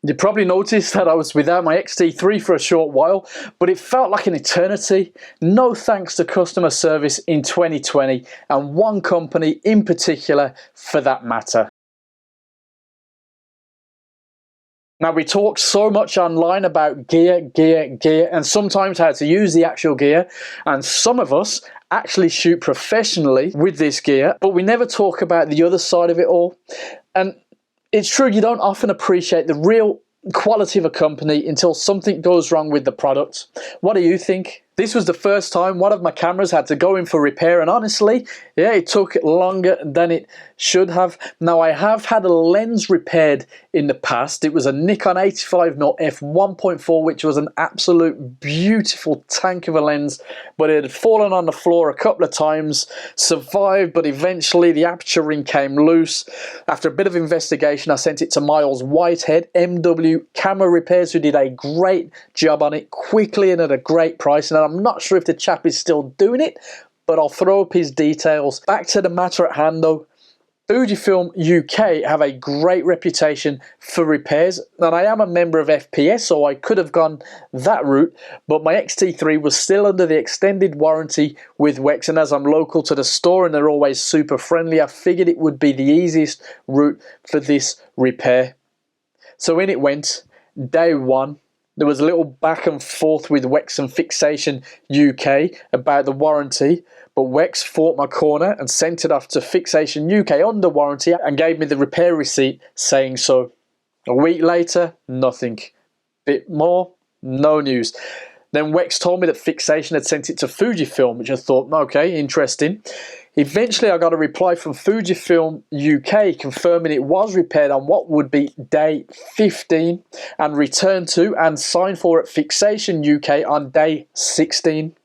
You probably noticed that I was without my X-T3 for a short while, but it felt like an eternity. No thanks to customer service in 2020, and one company in particular for that matter. Now, we talk so much online about gear, and sometimes how to use the actual gear, and some of us actually shoot professionally with this gear, but we never talk about the other side of it all. And it's true, you don't often appreciate the real quality of a company until something goes wrong with the product. What do you think? This was the first time one of my cameras had to go in for repair, and honestly, yeah, it took longer than it should have. Now, I have had a lens repaired in the past. It was a Nikon 85mm f1.4, which was an absolute beautiful tank of a lens, but it had fallen on the floor a couple of times, survived, but eventually the aperture ring came loose. After a bit of investigation, I sent it to Miles Whitehead, MW Camera Repairs, who did a great job on it quickly and at a great price. And I'm not sure if the chap is still doing it, but I'll throw up his details. Back to the matter at hand though. Fujifilm UK have a great reputation for repairs, and I am a member of FPS, so I could have gone that route, but my X-T3 was still under the extended warranty with Wex, and as I'm local to the store and they're always super friendly, I figured it would be the easiest route for this repair. So in it went. Day one. There was a little back and forth with Wex and Fixation UK about the warranty, but Wex fought my corner and sent it off to Fixation UK under warranty and gave me the repair receipt saying so. A week later, nothing. Bit more, no news. Then Wex told me that Fixation had sent it to Fujifilm, which I thought, okay, interesting. Eventually, I got a reply from Fujifilm UK confirming it was repaired on what would be day 15 and returned to and signed for at Fixation UK on day 16.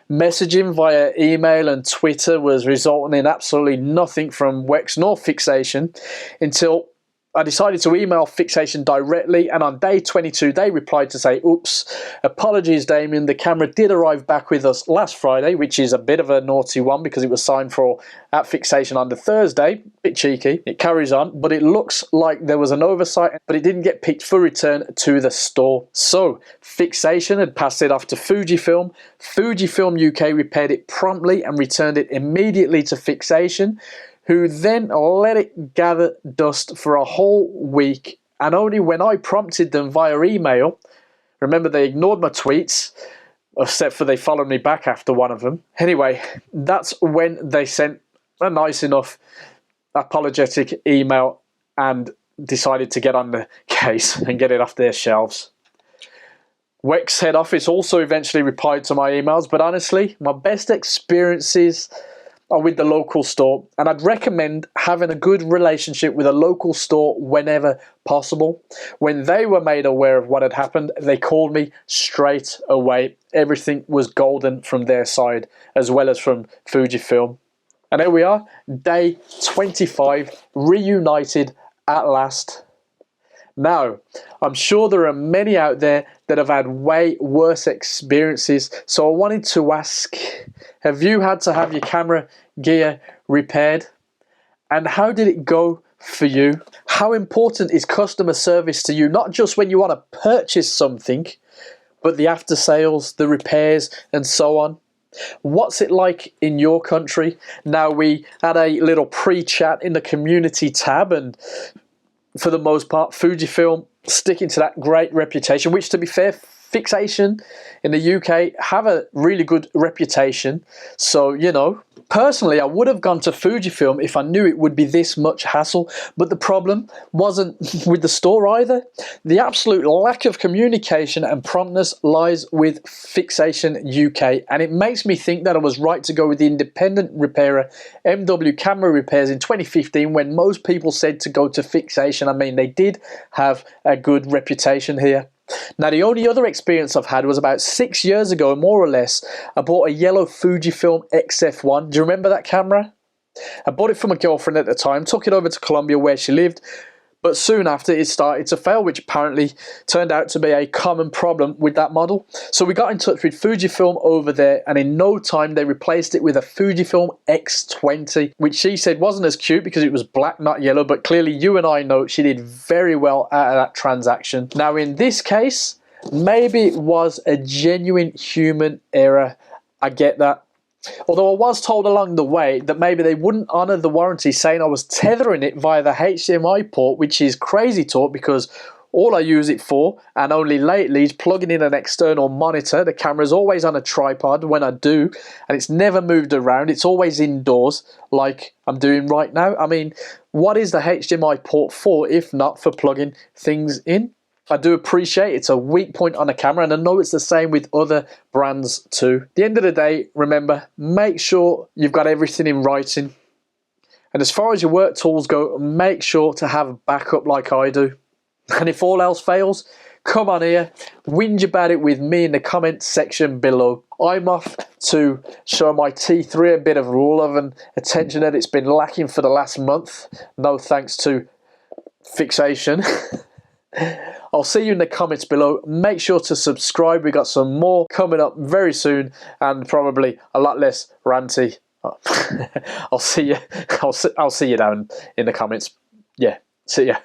Messaging via email and Twitter was resulting in absolutely nothing from Wex nor Fixation until I decided to email Fixation directly, and on day 22 they replied to say, oops, apologies Damian, the camera did arrive back with us last Friday, which is a bit of a naughty one because it was signed for at Fixation on the Thursday. Bit cheeky. It carries on, but it looks like there was an oversight, but it didn't get picked for return to the store. So Fixation had passed it off to Fujifilm. Fujifilm UK repaired it promptly and returned it immediately to Fixation, who then let it gather dust for a whole week, and only when I prompted them via email, remember they ignored my tweets, except for they followed me back after one of them. Anyway, that's when they sent a nice enough apologetic email and decided to get on the case and get it off their shelves. Wex head office also eventually replied to my emails, but honestly, my best experiences are with the local store, and I'd recommend having a good relationship with a local store whenever possible. When they were made aware of what had happened, they called me straight away. Everything was golden from their side as well as from Fujifilm. And there we are, day 25, reunited at last. Now, I'm sure there are many out there that have had way worse experiences, so I wanted to ask, have you had to have your camera gear repaired? And how did it go for you? How important is customer service to you, not just when you want to purchase something, but the after sales, the repairs, and so on? What's it like in your country? Now, we had a little pre-chat in the community tab, and for the most part, Fujifilm sticking to that great reputation, which, to be fair, Fixation in the UK have a really good reputation. So, you know, personally, I would have gone to Fujifilm if I knew it would be this much hassle, but the problem wasn't with the store either. The absolute lack of communication and promptness lies with Fixation UK, and it makes me think that I was right to go with the independent repairer MW Camera Repairs in 2015 when most people said to go to Fixation. I mean, they did have a good reputation here. Now, the only other experience I've had was about 6 years ago, more or less. I bought a yellow Fujifilm X-F1. Do you remember that camera? I bought it from a girlfriend at the time, took it over to Colombia where she lived, But soon after, it started to fail, which apparently turned out to be a common problem with that model. So we got in touch with Fujifilm over there, and in no time they replaced it with a Fujifilm X-T3, which she said wasn't as cute because it was black, not yellow, but clearly you and I know she did very well out of that transaction. Now in this case, maybe it was a genuine human error. I get that. Although I was told along the way that maybe they wouldn't honour the warranty, saying I was tethering it via the HDMI port, which is crazy talk because all I use it for, and only lately, is plugging in an external monitor. The camera's always on a tripod when I do, and it's never moved around. It's always indoors like I'm doing right now. I mean, what is the HDMI port for if not for plugging things in? I do appreciate it's a weak point on a camera, and I know it's the same with other brands too. At the end of the day, remember, make sure you've got everything in writing. And as far as your work tools go, make sure to have backup like I do. And if all else fails, come on here, whinge about it with me in the comment section below. I'm off to show my T3 a bit of love and attention that it's been lacking for the last month. No thanks to fixation. I'll see you in the comments below. Make sure to subscribe. We got some more coming up very soon, and probably a lot less ranty. I'll see you. I'll see you down in the comments. Yeah, see ya.